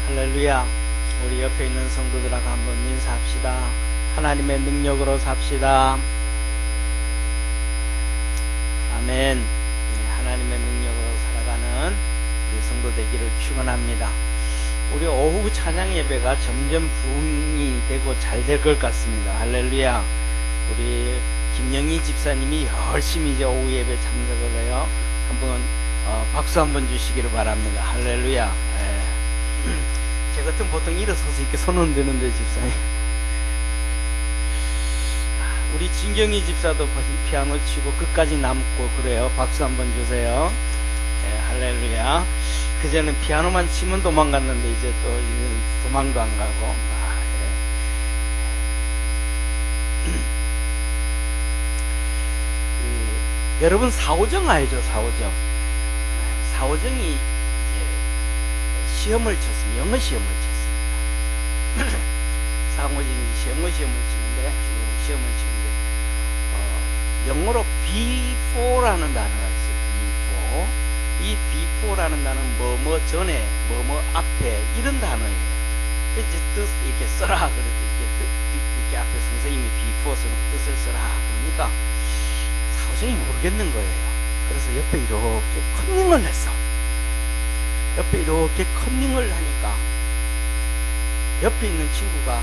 할렐루야. 우리 옆에 있는 성도들하고 한번 인사합시다. 하나님의 능력으로 삽시다. 아멘. 하나님의 능력으로 살아가는 우리 성도 되기를 축원합니다. 우리 오후 찬양 예배가 점점 부흥이 되고 잘 될 것 같습니다. 할렐루야. 우리 김영희 집사님이 열심히 이제 오후 예배 참석을 해요. 한번 박수 한번 주시기를 바랍니다. 할렐루야. 제 같은 보통 일어서서 이렇게 손 흔드는데 집사님. 우리 진경희 집사도 피아노 치고 끝까지 남고 그래요. 박수 한번 주세요. 할렐루야. 그전에는 피아노만 치면 도망갔는데 이제 또 도망도 안 가고. 여러분 사오정 알죠? 사오정이 이제 시험을 쳤습니다. 영어 시험을 쳤습니다. 사오정이 영어 시험을 치는데 시험을 치는데 영어로 B4라는 단어가 있어요. B4. 이 B4라는 단어는 뭐뭐 전에, 뭐뭐 앞에 이런 단어예요. 이제 뜻 이렇게 써라 그랬더니 이렇게 앞에 선생님이 B4 쓰는 뜻을 써라 그러니까 사오정이 모르겠는 거예요. 그래서 옆에 이렇게 컨닝을 했어. 옆에 이렇게 컨닝을 하니까 옆에 있는 친구가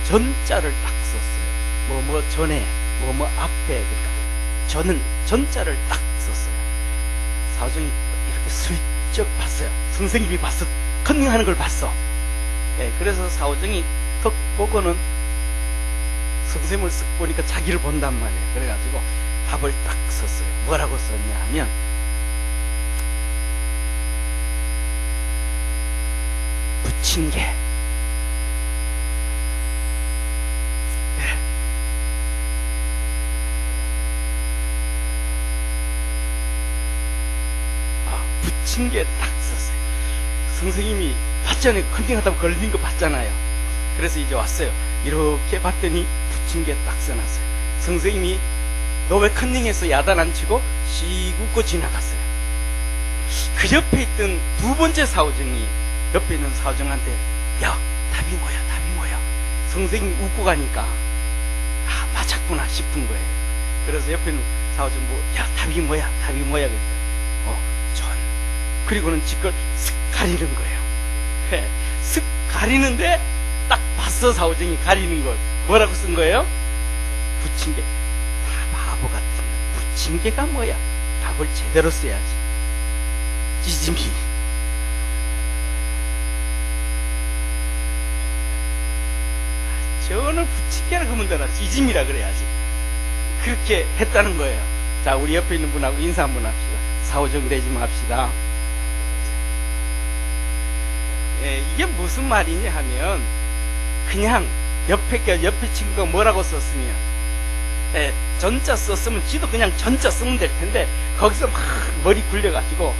전자를 딱 썼어요. 뭐 전에, 뭐 앞에, 그러니까 전자를 딱 썼어요. 사오정이 이렇게 슬쩍 봤어요. 선생님이 봤어. 컨닝하는 걸 봤어. 그래서 사오정이 턱 보고는 선생님을 쓱 보니까 자기를 본단 말이에요. 그래가지고 답을 딱 썼어요. 뭐라고 썼냐 하면 부침개. 부침개 딱 썼어요. 선생님이 봤잖아요. 컨닝하다 걸린 거 봤잖아요. 그래서 이제 왔어요. 이렇게 봤더니 부침개 딱 써놨어요. 선생님이 너 왜 컨닝해서 야단 안 치고 씩 웃고 지나갔어요. 그 옆에 있던 두 번째 사오정이 옆에 있는 사오정한테 야 답이 뭐야 선생님이 웃고 가니까 맞았구나 싶은 거예요. 그래서 옆에 있는 사오정 야 답이 뭐야 그러니까 전. 그리고는 지걸 슥 가리는 거예요. 슥 가리는데 딱 봤어. 사오정이 가리는 걸 뭐라고 쓴 거예요? 부침개. 바보 같은 부침개가 뭐야? 답을 제대로 써야지. 찌짐이. 저는 부침개라 그러면 되나 찌짐이라 그래야지. 그렇게 했다는 거예요. 자, 우리 옆에 있는 분하고 인사 한번 합시다. 사오정 되지 맙시다. 이게 무슨 말이냐 하면 그냥 옆에 친구가 뭐라고 썼으면 전자 썼으면 지도 그냥 전자 쓰면 될 텐데 거기서 막 머리 굴려가지고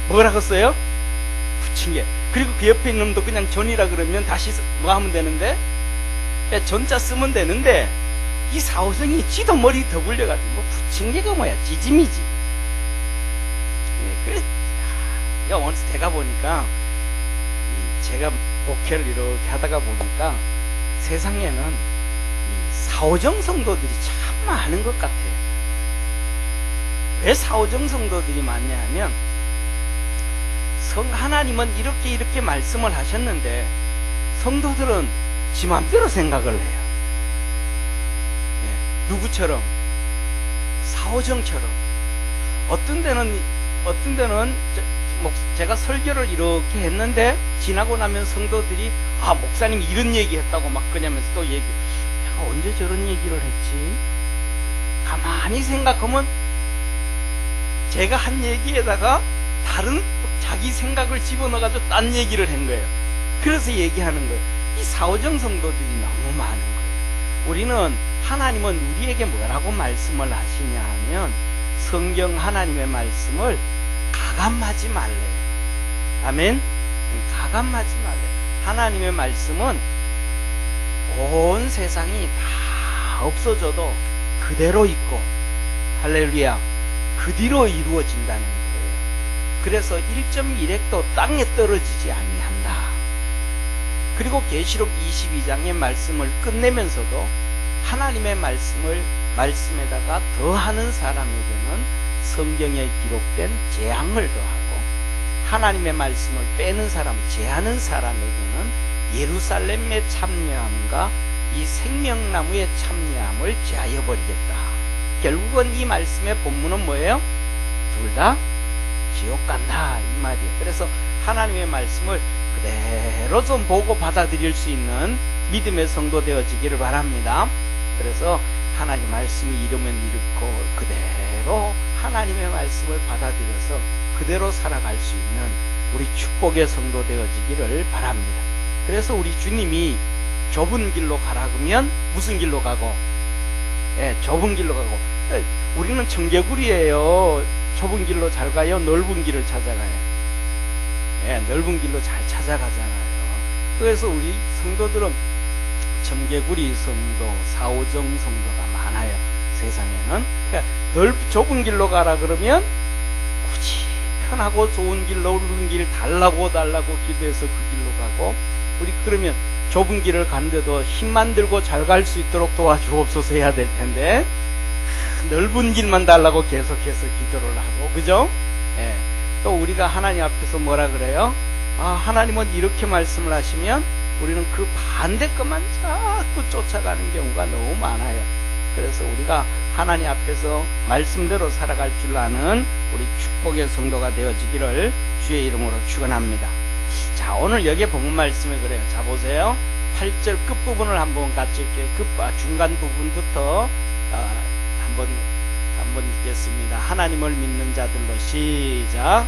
뭐라고 써요? 부침개. 그리고 그 옆에 있는 놈도 그냥 전이라 그러면 다시 뭐 하면 되는데 전자 쓰면 되는데 이 사오정이 지도 머리 더 굴려가지고 부침개가 뭐야? 찌짐이지. 그래. 오늘 제가 보니까 제가 목회를 이렇게 하다가 보니까 세상에는 사오정 성도들이 참 많은 것 같아요. 왜 사오정 성도들이 많냐 하면 하나님은 이렇게 말씀을 하셨는데 성도들은 지 맘대로 생각을 해요. 누구처럼? 사오정처럼. 어떤 데는 제가 설교를 이렇게 했는데 지나고 나면 성도들이 목사님이 이런 얘기 했다고 막 그러면서 또 얘기. 내가 언제 저런 얘기를 했지? 가만히 생각하면 제가 한 얘기에다가 다른 자기 생각을 집어넣어가지고 딴 얘기를 한 거예요. 그래서 얘기하는 거예요. 이 사오정 성도들이 너무 많은 거예요. 우리는 하나님은 우리에게 뭐라고 말씀을 하시냐 하면 성경 하나님의 말씀을 가감하지 말래요. 아멘? 가감하지 말래요. 하나님의 말씀은 온 세상이 다 없어져도 그대로 있고 할렐루야 그 뒤로 이루어진다는 거예요. 그래서 1.1핵도 땅에 떨어지지 아니한다. 그리고 계시록 22장의 말씀을 끝내면서도 하나님의 말씀에다가 더하는 사람에게는 성경에 기록된 재앙을 더하고, 하나님의 말씀을 빼는 사람, 제하는 사람에게는 예루살렘의 참여함과 이 생명나무의 참여함을 제하여 버리겠다. 결국은 이 말씀의 본문은 뭐예요? 둘 다 지옥 간다, 이 말이에요. 그래서 하나님의 말씀을 그대로 좀 보고 받아들일 수 있는 믿음의 성도 되어지기를 바랍니다. 그래서 하나님 말씀이 이르면 이르고 그대로 하나님의 말씀을 받아들여서 그대로 살아갈 수 있는 우리 축복의 성도 되어지기를 바랍니다. 그래서 우리 주님이 좁은 길로 가라 그러면 무슨 길로 가고? 좁은 길로 가고. 우리는 청개구리예요. 좁은 길로 잘 가요? 넓은 길을 찾아가요? 넓은 길로 잘 찾아가잖아요. 그래서 우리 성도들은 청개구리 성도, 사오정 성도가 많아요. 세상에는. 그러니까 좁은 길로 가라 그러면 굳이 편하고 좋은 길, 넓은 길 달라고 기도해서 그 길로 가고, 우리 그러면 좁은 길을 가는데도 힘만 들고 잘 갈 수 있도록 도와주옵소서 해야 될 텐데, 넓은 길만 달라고 계속해서 기도를 하고, 그죠? 또 우리가 하나님 앞에서 뭐라 그래요? 하나님은 이렇게 말씀을 하시면 우리는 그 반대 것만 자꾸 쫓아가는 경우가 너무 많아요. 그래서 우리가 하나님 앞에서 말씀대로 살아갈 줄 아는 우리 축복의 성도가 되어지기를 주의 이름으로 축원합니다. 자, 오늘 여기에 본문 말씀에 그래요. 자, 보세요. 8절 끝부분을 한번 같이 이렇게 중간 부분부터 한번 읽겠습니다. 하나님을 믿는 자들로 시작.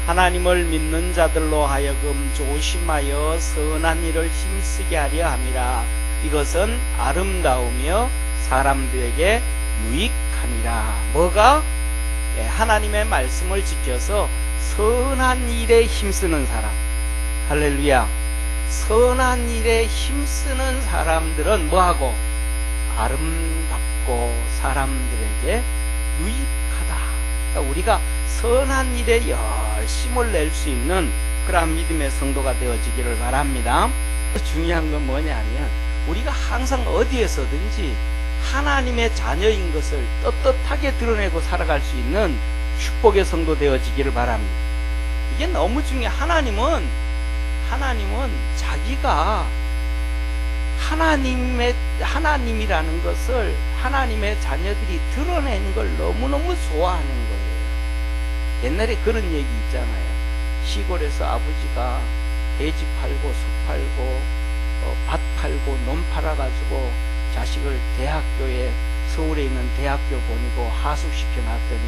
하나님을 믿는 자들로 하여금 조심하여 선한 일을 힘쓰게 하려 함이라. 이것은 아름다우며 사람들에게 유익하니라. 뭐가? 하나님의 말씀을 지켜서 선한 일에 힘쓰는 사람. 할렐루야. 선한 일에 힘쓰는 사람들은 뭐하고? 아름답고 사람들에게 유익하다. 그러니까 우리가 선한 일에 열심을 낼 수 있는 그러한 믿음의 성도가 되어지기를 바랍니다. 중요한 건 뭐냐면 우리가 항상 어디에서든지 하나님의 자녀인 것을 떳떳하게 드러내고 살아갈 수 있는 축복의 성도 되어지기를 바랍니다. 이게 너무 중요해. 하나님은 자기가 하나님이라는 것을 하나님의 자녀들이 드러내는 걸 너무너무 좋아하는 거예요. 옛날에 그런 얘기 있잖아요. 시골에서 아버지가 돼지 팔고 소 팔고 밭 팔고 논 팔아가지고 자식을 서울에 있는 대학교 보내고 하숙시켜 놨더니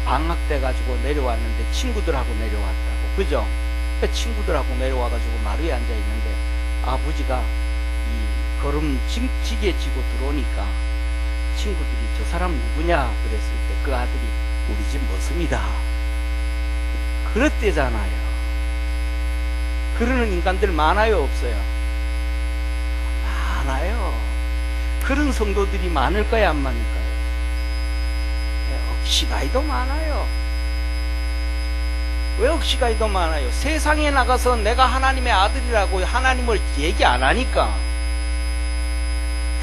방학 때 가지고 내려왔는데 친구들하고 내려왔다고. 그죠? 친구들하고 내려와가지고 마루에 앉아 있는데 아버지가 이 걸음지게 지고 들어오니까 친구들이 저 사람 누구냐 그랬을 때 그 아들이 우리 집 머슴이다 그랬대잖아요. 그러는 인간들 많아요, 없어요? 많아요. 그런 성도들이 많을까요, 안 많을까요? 억시가이도 많아요. 왜 억시가이도 많아요? 세상에 나가서 내가 하나님의 아들이라고 하나님을 얘기 안 하니까.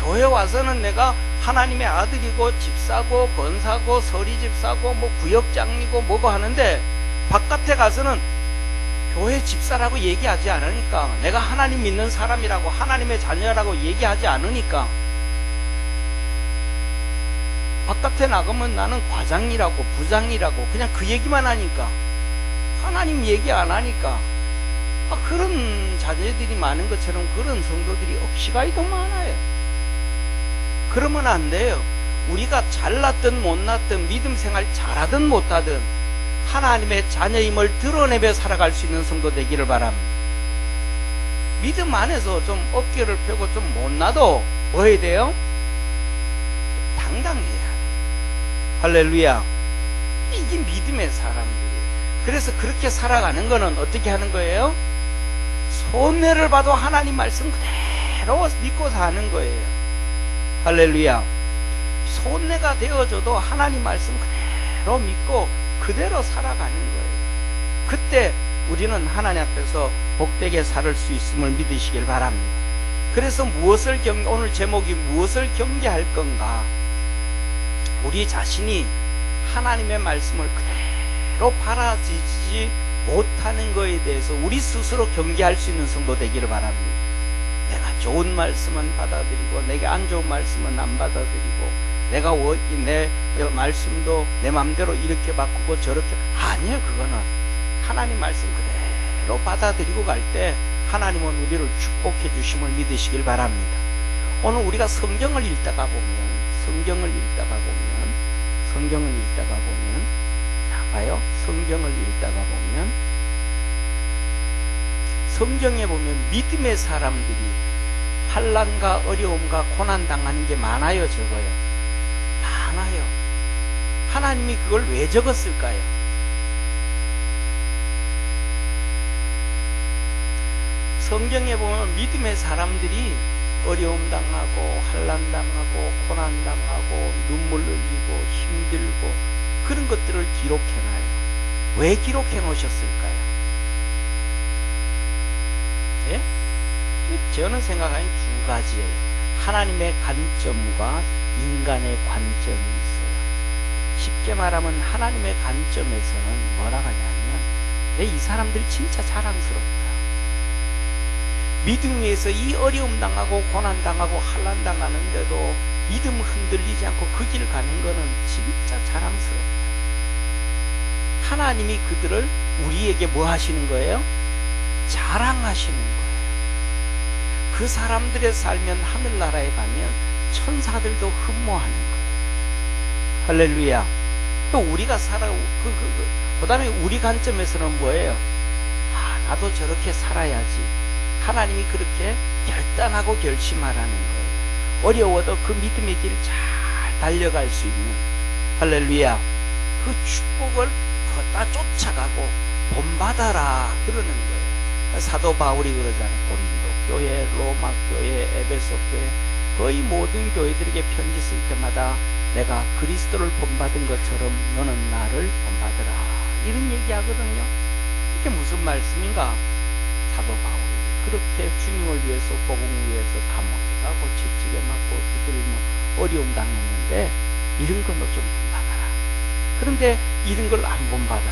교회 와서는 내가 하나님의 아들이고 집사고 권사고 서리집사고 뭐 구역장이고 뭐고 하는데 바깥에 가서는 교회 집사라고 얘기하지 않으니까, 내가 하나님 믿는 사람이라고 하나님의 자녀라고 얘기하지 않으니까, 바깥에 나가면 나는 과장이라고 부장이라고 그냥 그 얘기만 하니까, 하나님 얘기 안 하니까, 그런 자녀들이 많은 것처럼 그런 성도들이 억시가이도 많아요. 그러면 안 돼요. 우리가 잘났든 못났든 믿음 생활 잘하든 못하든 하나님의 자녀임을 드러내며 살아갈 수 있는 성도 되기를 바랍니다. 믿음 안에서 좀 어깨를 펴고 좀 못나도 뭐 해야 돼요? 당당해야 돼요. 할렐루야. 이게 믿음의 사람들이에요. 그래서 그렇게 살아가는 거는 어떻게 하는 거예요? 손해를 봐도 하나님 말씀 그대로 믿고 사는 거예요. 할렐루야. 손해가 되어져도 하나님 말씀 그대로 믿고 그대로 살아가는 거예요. 그때 우리는 하나님 앞에서 복되게 살 수 있음을 믿으시길 바랍니다. 그래서 오늘 제목이 무엇을 경계할 건가? 우리 자신이 하나님의 말씀을 그대로 받아들이지 못하는 것에 대해서 우리 스스로 경계할 수 있는 성도 되기를 바랍니다. 내가 좋은 말씀은 받아들이고 내게 안 좋은 말씀은 안 받아들이고 내가 내 말씀도 내 마음대로 이렇게 바꾸고 저렇게 아니에요. 그거는 하나님 말씀 그대로 받아들이고 갈 때 하나님은 우리를 축복해 주심을 믿으시길 바랍니다. 오늘 우리가 성경을 읽다가 보면 봐요. 성경을 읽다가 보면 성경에 보면 믿음의 사람들이 환난과 어려움과 고난 당하는 게 많아요, 적어요? 많아요. 하나님이 그걸 왜 적었을까요? 성경에 보면 믿음의 사람들이 어려움 당하고 환난 당하고 고난 당하고 눈물 흘리고 힘들고 그런 것들을 기록해놔요. 왜 기록해 놓으셨을까요? 예? 저는 생각하는 두 가지예요. 하나님의 관점과 인간의 관점이 있어요. 쉽게 말하면 하나님의 관점에서는 뭐라 하냐면 이 사람들 진짜 자랑스럽다. 믿음 위에서 이 어려움 당하고 고난 당하고 환난 당하는데도 믿음 흔들리지 않고 그 길 가는 거는 진짜 자랑스럽다. 하나님이 그들을 우리에게 뭐 하시는 거예요? 자랑하시는 거예요. 그 사람들의 살면 하늘나라에 가면 천사들도 흠모하는 거예요. 할렐루야. 또 우리가 그 다음에 우리 관점에서는 뭐예요? 나도 저렇게 살아야지. 하나님이 그렇게 결단하고 결심하라는 거예요. 어려워도 그 믿음의 길을 잘 달려갈 수 있는, 할렐루야, 그 축복을 걷다 쫓아가고 본받아라 그러는 거예요. 사도 바울이 그러잖아요. 고린도 교회, 로마 교회, 에베소 교회, 거의 모든 교회들에게 편지 쓸 때마다 내가 그리스도를 본받은 것처럼 너는 나를 본받으라 이런 얘기하거든요. 이게 무슨 말씀인가? 사도 바울이 그렇게 주님을 위해서, 복음을 위해서 감옥에 가고 채찍에 맞고 두드리며 어려움 당했는데 이런 건 너 좀 본받아라. 그런데 이런 걸 안 본받아.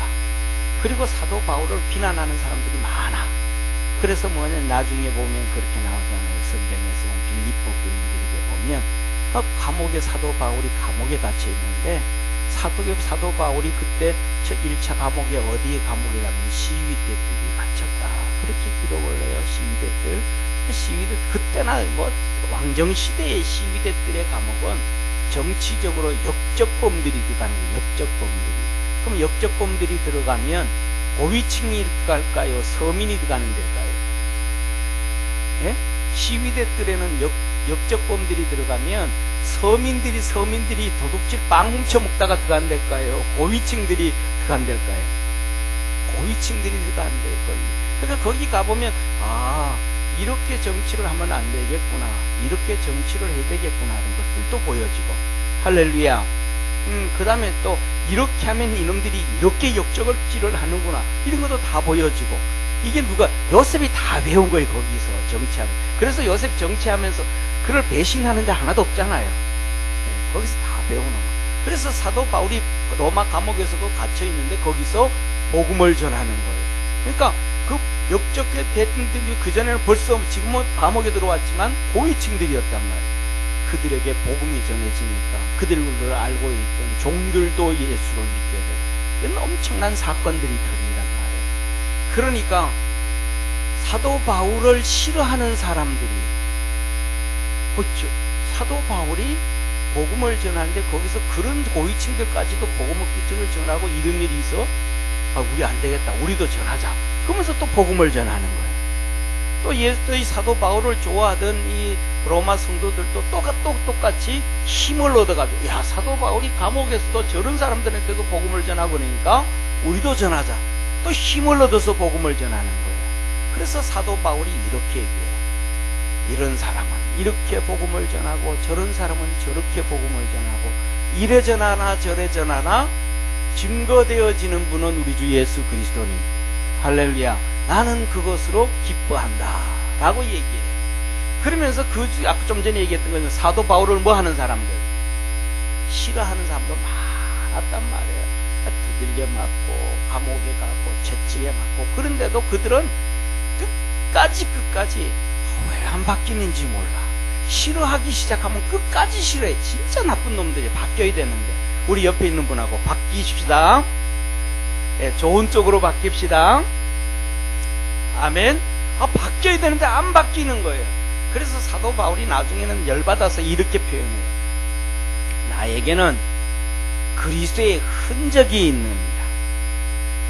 그리고 사도 바울을 비난하는 사람들이 많아. 그래서 나중에 보면 그렇게 나오잖아요. 성경에서 빌립보 교인들에게 보면 감옥에 사도 바울이 감옥에 갇혀 있는데 사도 바울이 그때 저 1차 감옥에 어디에 감옥이라면 시위대들이 갇혔다. 그렇게 기록을 해요. 시위대들 그때나 왕정시대의 시위대들의 감옥은 정치적으로 역적범들이 들어가는 거예요. 역적범들이. 그럼 역적범들이 들어가면 고위층이 들어갈까요? 서민이 들어가는 데일까요? 예? 시위대들에는 역적범들이 들어가면 서민들이 도둑질 빵 훔쳐 먹다가 들어간 데일까요? 고위층들이 들어간 데일까요? 고위층들이 들어간 데일까요? 그러니까 거기 가보면 이렇게 정치를 하면 안 되겠구나, 이렇게 정치를 해야 되겠구나 하는 것들도 보여지고, 할렐루야. 그 다음에 또 이렇게 하면 이놈들이 이렇게 역적질을 하는구나 이런 것도 다 보여지고, 이게 누가? 요셉이 다 배운 거예요. 거기서 정치하면. 그래서 요셉 정치하면서 그를 배신하는 데 하나도 없잖아요. 거기서 다 배우는 거예요. 그래서 사도 바울이 로마 감옥에서도 갇혀 있는데 거기서 복음을 전하는 거예요. 그러니까 그 역적의 대통령들이 그전에는 벌써 지금은 감옥에 들어왔지만 고위층들이었단 말이에요. 그들에게 복음이 전해지니까 그들을 알고 있던 종들도 예수를 믿게 되고, 이런 엄청난 사건들이 터진단 말이에요. 그러니까 사도 바울을 싫어하는 사람들이, 그렇죠, 사도 바울이 복음을 전하는데 거기서 그런 고위층들까지도 복음을 전하고 이런 일이 있어? 우리 안 되겠다, 우리도 전하자. 그러면서 또 복음을 전하는 거예요. 또 이 사도 바울을 좋아하던 이 로마 성도들도 똑같이 힘을 얻어가지고, 야, 사도 바울이 감옥에서도 저런 사람들한테도 복음을 전하고 그러니까 우리도 전하자. 또 힘을 얻어서 복음을 전하는 거예요. 그래서 사도 바울이 이렇게 얘기해요. 이런 사람은 이렇게 복음을 전하고 저런 사람은 저렇게 복음을 전하고, 이래 전하나 저래 전하나 증거되어지는 분은 우리 주 예수 그리스도니. 할렐루야. 나는 그것으로 기뻐한다 라고 얘기해요. 그러면서 아까 좀 전에 얘기했던 거는 사도 바울을 뭐 하는 사람들? 싫어하는 사람도 많았단 말이에요. 두들겨 맞고 감옥에 가고 채찍에 맞고. 그런데도 그들은 끝까지 왜 안 바뀌는지 몰라. 싫어하기 시작하면 끝까지 싫어해. 진짜 나쁜 놈들이. 바뀌어야 되는데 우리 옆에 있는 분하고 바뀌십시다. 네, 좋은 쪽으로 바뀝시다. 아멘. 바뀌어야 되는데 안 바뀌는 거예요. 그래서 사도 바울이 나중에는 열받아서 이렇게 표현해요. 나에게는 그리스도의 흔적이 있느니라.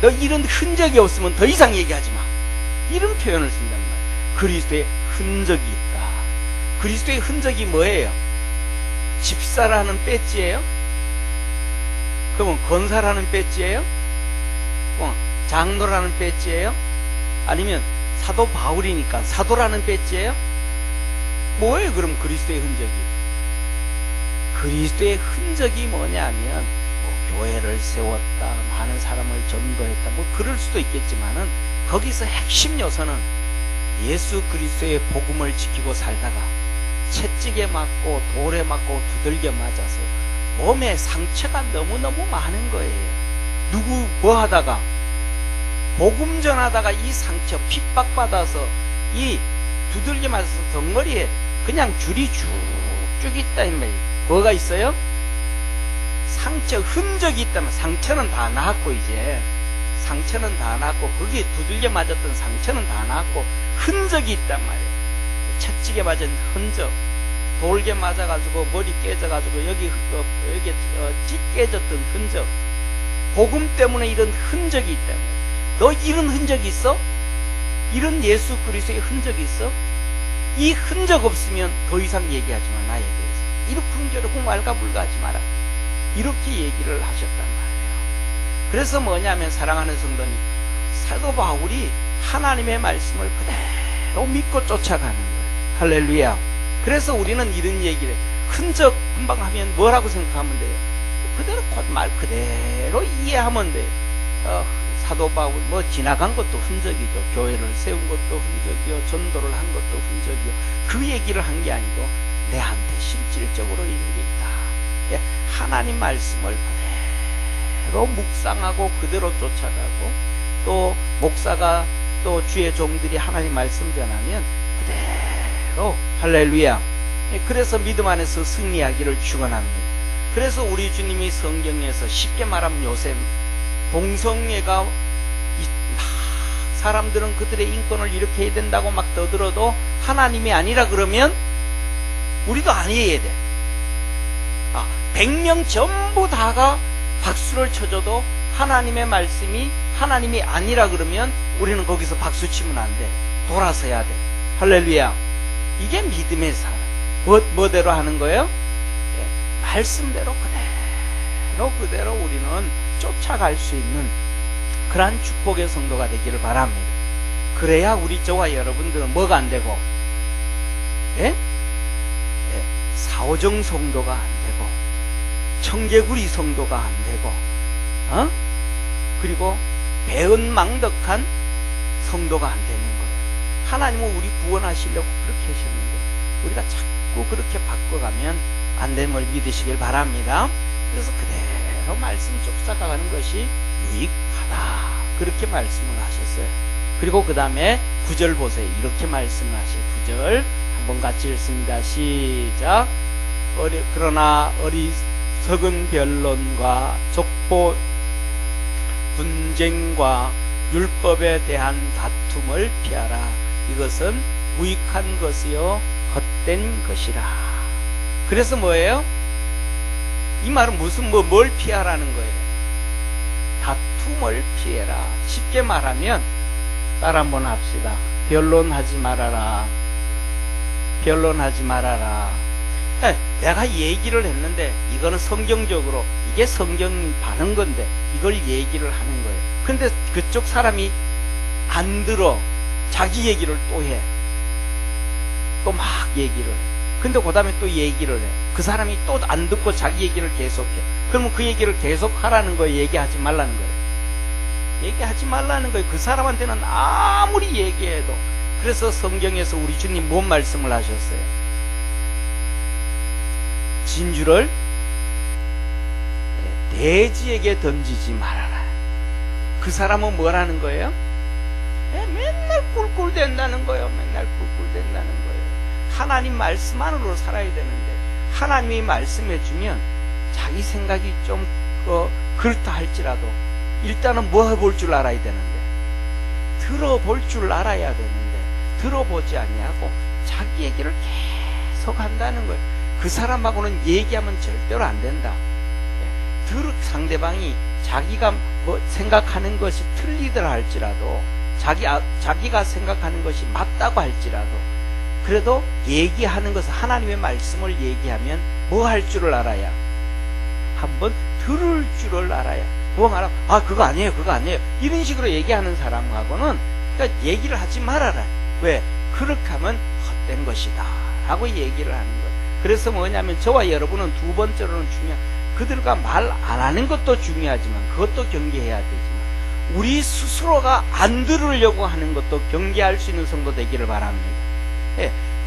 너 이런 흔적이 없으면 더 이상 얘기하지 마. 이런 표현을 쓴단 말이에요. 그리스도의 흔적이 있다. 그리스도의 흔적이 뭐예요? 집사라는 배지예요? 그러면 권사라는 배지예요? 장로라는 배지예요? 아니면 사도 바울이니까 사도라는 배지예요? 뭐예요 그럼 그리스도의 흔적이? 그리스도의 흔적이 뭐냐면 교회를 세웠다, 많은 사람을 전도했다, 그럴 수도 있겠지만은 거기서 핵심 요소는 예수 그리스도의 복음을 지키고 살다가 채찍에 맞고 돌에 맞고 두들겨 맞아서 몸에 상처가 너무너무 많은 거예요. 누구 뭐 하다가 복음 전하다가 이 상처 핍박받아서 이 두들겨 맞아서 덩어리에 그냥 줄이 쭉쭉 있다 이 말이에요. 뭐가 있어요? 상처 흔적이 있다면 상처는 다 나았고 이제 상처는 다 나았고 거기에 두들겨 맞았던 상처는 다 나았고 흔적이 있단 말이에요. 채찍에 맞은 흔적, 돌게 맞아가지고 머리 깨져가지고 여기 찢 깨졌던 흔적, 복음 때문에 이런 흔적이 있다면 너 이런 흔적이 있어? 이런 예수 그리스도의 흔적이 있어? 이 흔적 없으면 더 이상 얘기하지 마. 나에 대해서 이러쿵저러쿵 왈가불가하지 마라. 이렇게 얘기를 하셨단 말이에요. 그래서 뭐냐면 사랑하는 성도님, 사도 바울이 하나님의 말씀을 그대로 믿고 쫓아가는 거예요. 할렐루야. 그래서 우리는 이런 얘기를 흔적 금방 하면 뭐라고 생각하면 돼요? 그대로 말 그대로 이해하면 돼요. 사도 바울 지나간 것도 흔적이죠. 교회를 세운 것도 흔적이요, 전도를 한 것도 흔적이요. 그 얘기를 한 게 아니고 내한테 실질적으로 있는 게 있다. 하나님 말씀을 그대로 묵상하고 그대로 쫓아가고, 또 목사가 또 주의 종들이 하나님 말씀 전하면 그대로 할렐루야. 그래서 믿음 안에서 승리하기를 축원합니다. 그래서 우리 주님이 성경에서 쉽게 말하면 요새 동성애가 사람들은 그들의 인권을 이렇게 해야 된다고 막 떠들어도 하나님이 아니라 그러면 우리도 아니어야 돼. 100명 전부 다가 박수를 쳐줘도 하나님의 말씀이 하나님이 아니라 그러면 우리는 거기서 박수 치면 안 돼. 돌아서야 돼. 할렐루야. 이게 믿음의 사람. 뭐대로 하는 거예요? 말씀대로 그대로 우리는 쫓아갈 수 있는 그러한 축복의 성도가 되기를 바랍니다. 그래야 우리 저와 여러분들은 뭐가 안 되고, 사오정 성도가 안 되고, 청개구리 성도가 안 되고, 그리고 배은망덕한 성도가 안 되는 거예요. 하나님은 우리 구원하시려고 그렇게 하셨는데 우리가 자꾸 그렇게 바꿔가면 안 됨을 믿으시길 바랍니다. 그래서 그대로 말씀 쫓아가는 것이 유익하다, 그렇게 말씀을 하셨어요. 그리고 그 다음에 9절 보세요. 이렇게 말씀을 하셔요. 9절 한번 같이 읽습니다. 시작. 그러나 어리석은 변론과 족보 분쟁과 율법에 대한 다툼을 피하라. 이것은 무익한 것이요 헛된 것이라. 그래서 뭐예요? 이 말은 뭘 피하라는 거예요? 다툼을 피해라. 쉽게 말하면 따라 한번 합시다. 변론하지 말아라. 변론하지 말아라. 내가 얘기를 했는데 이거는 성경적으로 이게 성경이 바른 건데 이걸 얘기를 하는 거예요. 근데 그쪽 사람이 안 들어. 자기 얘기를 또 해. 또 막 얘기를 해. 근데 그 다음에 또 얘기를 해. 그 사람이 또 안 듣고 자기 얘기를 계속해. 그러면 그 얘기를 계속 하라는 거예요? 얘기하지 말라는 거예요? 얘기하지 말라는 거예요. 그 사람한테는 아무리 얘기해도. 그래서 성경에서 우리 주님 뭔 말씀을 하셨어요? 진주를 돼지에게 던지지 말아라. 그 사람은 뭐라는 거예요? 맨날 꿀꿀댄다는 거예요. 맨날 꿀꿀댄다는 거예요. 하나님 말씀 안으로 살아야 되는데, 하나님이 말씀해 주면 자기 생각이 좀 그렇다 할지라도 일단은 뭐 해볼 줄 알아야 되는데, 들어볼 줄 알아야 되는데 들어보지 아니하고 자기 얘기를 계속 한다는 거예요. 그 사람하고는 얘기하면 절대로 안 된다. 상대방이 자기가 뭐 생각하는 것이 틀리더라 할지라도, 자기가 생각하는 것이 맞다고 할지라도, 그래도 얘기하는 것은 하나님의 말씀을 얘기하면 뭐 할 줄을 알아야, 한번 들을 줄을 알아야. 그거 아니에요, 그거 아니에요, 이런 식으로 얘기하는 사람하고는 그러니까 얘기를 하지 말아라. 왜? 그렇게 하면 헛된 것이다 라고 얘기를 하는 거예요. 그래서 뭐냐면 저와 여러분은 두 번째로는 그들과 말 안 하는 것도 중요하지만 그것도 경계해야 되지만, 우리 스스로가 안 들으려고 하는 것도 경계할 수 있는 성도 되기를 바랍니다.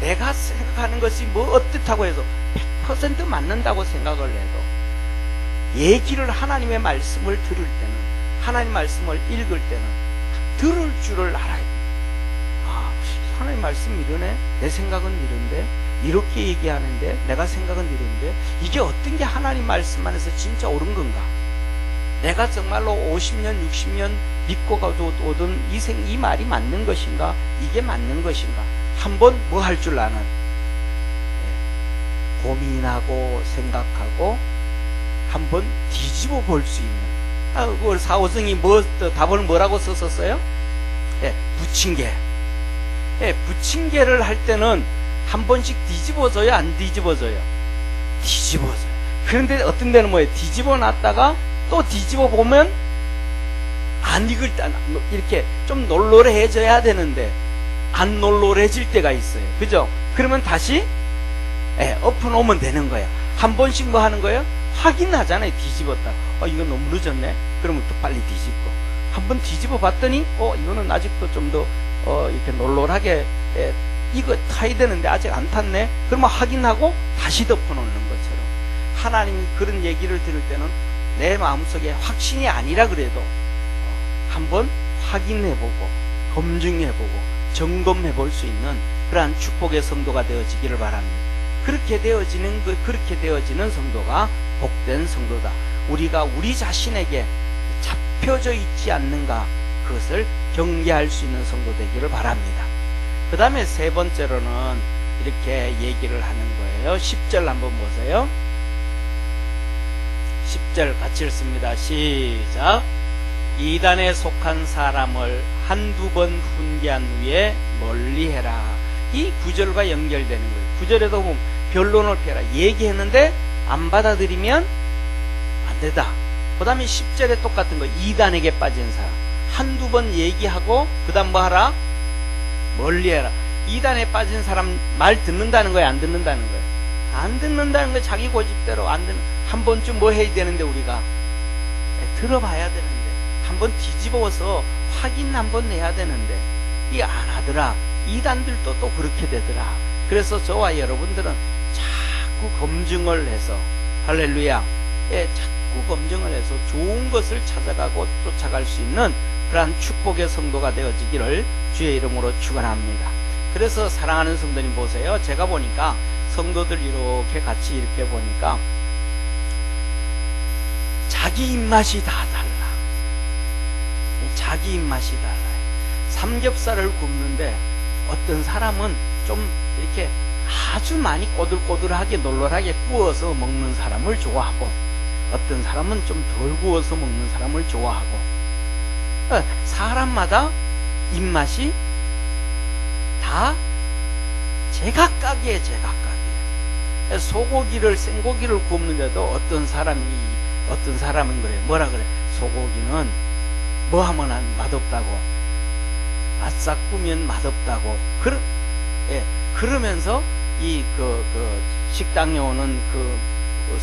내가 생각하는 것이 뭐 어떻다고 해서 100% 맞는다고 생각을 해도 얘기를, 하나님의 말씀을 들을 때는, 하나님 말씀을 읽을 때는 들을 줄을 알아야 돼요. 하나님 말씀 이러네, 내 생각은 이런데, 이렇게 얘기하는데 내가 생각은 이런데, 이게 어떤 게 하나님 말씀 안에서 진짜 옳은 건가? 내가 정말로 50년 60년 믿고 오던 이 말이 맞는 것인가? 이게 맞는 것인가? 한번 뭐 할 줄 아는, 고민하고 생각하고 한번 뒤집어 볼 수 있는. 그 사오성이 답을 뭐라고 썼었어요? 부침개. 부침개를 할 때는 한 번씩 뒤집어져요, 안 뒤집어져요? 뒤집어져요. 그런데 어떤 데는 뭐예요? 뒤집어 놨다가 또 뒤집어 보면 안 익을 때 이렇게 좀 놀놀해져야 되는데 안 놀놀해질 때가 있어요. 그죠? 그러면 다시 엎어 놓으면 되는 거야. 한 번씩 뭐 하는 거예요? 확인하잖아요. 뒤집었다. 이거 너무 늦었네. 그러면 또 빨리 뒤집고, 한번 뒤집어 봤더니 이거는 아직도 좀 더 이렇게 놀놀하게 이거 타야 되는데 아직 안 탔네. 그러면 확인하고 다시 덮어놓는 것처럼, 하나님이 그런 얘기를 들을 때는 내 마음속에 확신이 아니라 그래도 한번 확인해보고 검증해보고 점검해 볼 수 있는 그러한 축복의 성도가 되어지기를 바랍니다. 그렇게 되어지는 성도가 복된 성도다. 우리가 우리 자신에게 잡혀져 있지 않는가, 그것을 경계할 수 있는 성도 되기를 바랍니다. 그 다음에 세 번째로는 이렇게 얘기를 하는 거예요. 10절 한번 보세요. 10절 같이 읽습니다. 시작. 이단에 속한 사람을 한두 번 훈계한 후에 멀리해라. 이 구절과 연결되는 거예요. 구절에도 보면 변론을 펴라 얘기했는데 안 받아들이면 안 되다. 그 다음에 10절에 똑같은 거, 이단에게 빠진 사람 한두 번 얘기하고 그 다음 뭐 하라? 멀리해라. 이단에 빠진 사람 말 듣는다는 거예요, 안 듣는다는 거예요? 안 듣는다는 거예요. 자기 고집대로 안 듣는. 한 번쯤 뭐 해야 되는데, 우리가 들어봐야 되는데, 한번 뒤집어서 확인 한번 내야 되는데 이 안 하더라. 이단들도 또 그렇게 되더라. 그래서 저와 여러분들은 자꾸 검증을 해서, 할렐루야, 자꾸 검증을 해서 좋은 것을 찾아가고 쫓아갈 수 있는 그러한 축복의 성도가 되어지기를 주의 이름으로 축원합니다. 그래서 사랑하는 성도님 보세요. 제가 보니까 성도들 이렇게 같이 이렇게 보니까 자기 입맛이 다 달라. 자기 입맛이 달라요. 삼겹살을 굽는데 어떤 사람은 좀 이렇게 아주 많이 꼬들꼬들하게 놀놀하게 구워서 먹는 사람을 좋아하고, 어떤 사람은 좀 덜 구워서 먹는 사람을 좋아하고, 사람마다 입맛이 다 제각각이에요. 제각각이에요. 소고기를, 생고기를 굽는데도 어떤 사람은 그래요. 뭐라 그래? 소고기는 뭐 하면 맛없다고, 바싹 구우면 맛없다고. 그러면서 이 식당에 오는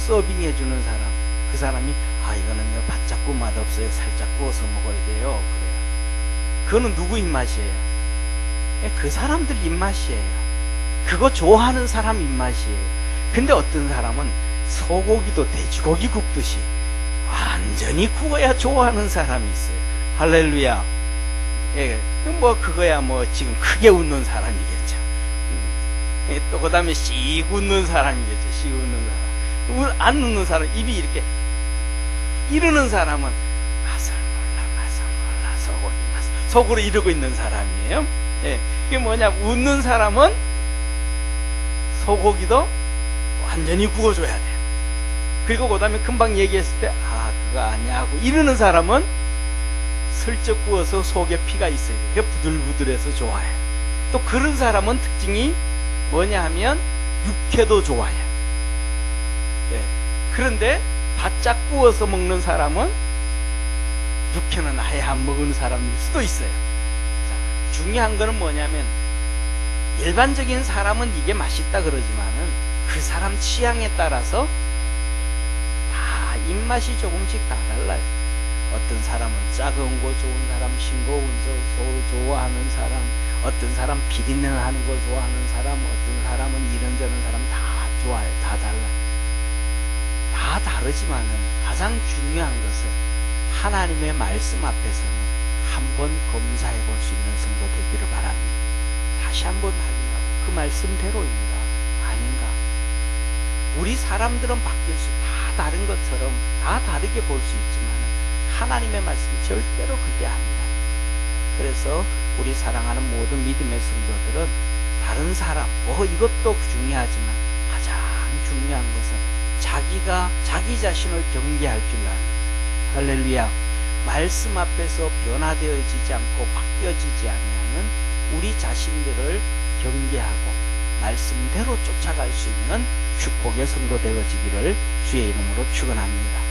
서빙해 주는 사람, 그 사람이 이거는요 바짝 구워 맛없어요. 살짝 구워서 먹어야 돼요. 그래요. 그거는 누구 입맛이에요? 그 사람들 입맛이에요. 그거 좋아하는 사람 입맛이에요. 근데 어떤 사람은 소고기도 돼지고기 굽듯이 완전히 구워야 좋아하는 사람이 있어요. 할렐루야. 예, 뭐 그거야 뭐 지금 크게 웃는 사람이겠죠. 또 그 다음에 씩 웃는 사람이겠죠. 씩 웃는 사람. 안 웃는 사람, 입이 이렇게 이러는 사람은 맛을 몰라 소고기 맛. 속으로 이러고 있는 사람이에요. 예, 이게 뭐냐, 웃는 사람은 소고기도 완전히 구워줘야 돼. 그리고 그 다음에 금방 얘기했을 때 그거 아니야 하고 이러는 사람은 슬쩍 구워서 속에 피가 있어요. 그게 부들부들해서 좋아요. 또 그런 사람은 특징이 뭐냐 하면 육회도 좋아요. 예. 그런데 바짝 구워서 먹는 사람은 육회는 아예 안 먹는 사람일 수도 있어요. 자, 중요한 거는 뭐냐면 일반적인 사람은 이게 맛있다 그러지만은 그 사람 취향에 따라서 다 입맛이 조금씩 다 달라요. 어떤 사람은 작은 거 좋은 사람, 싱거운 거 좋아하는 사람, 어떤 사람 비린내 나는 거 좋아하는 사람, 어떤 사람은 이런저런 사람 다 좋아요. 다 달라요. 다 다르지만은 가장 중요한 것은 하나님의 말씀 앞에서는 한번 검사해 볼 수 있는 성도 되기를 바랍니다. 다시 한번 확인하고 그 말씀대로인가 아닌가. 우리 사람들은 바뀔 수 다 다른 것처럼 다 다르게 볼 수 있지만 하나님의 말씀이 절대로 그게 아니다. 그래서 우리 사랑하는 모든 믿음의 성도들은 다른 사람 이것도 중요하지만 가장 중요한 것은 자기 자신을 경계할 줄 아는, 할렐루야, 말씀 앞에서 변화되어지지 않고 바뀌어지지 아니하는 우리 자신들을 경계하고 말씀대로 쫓아갈 수 있는 축복의 성도 되어지기를 주의 이름으로 축원합니다.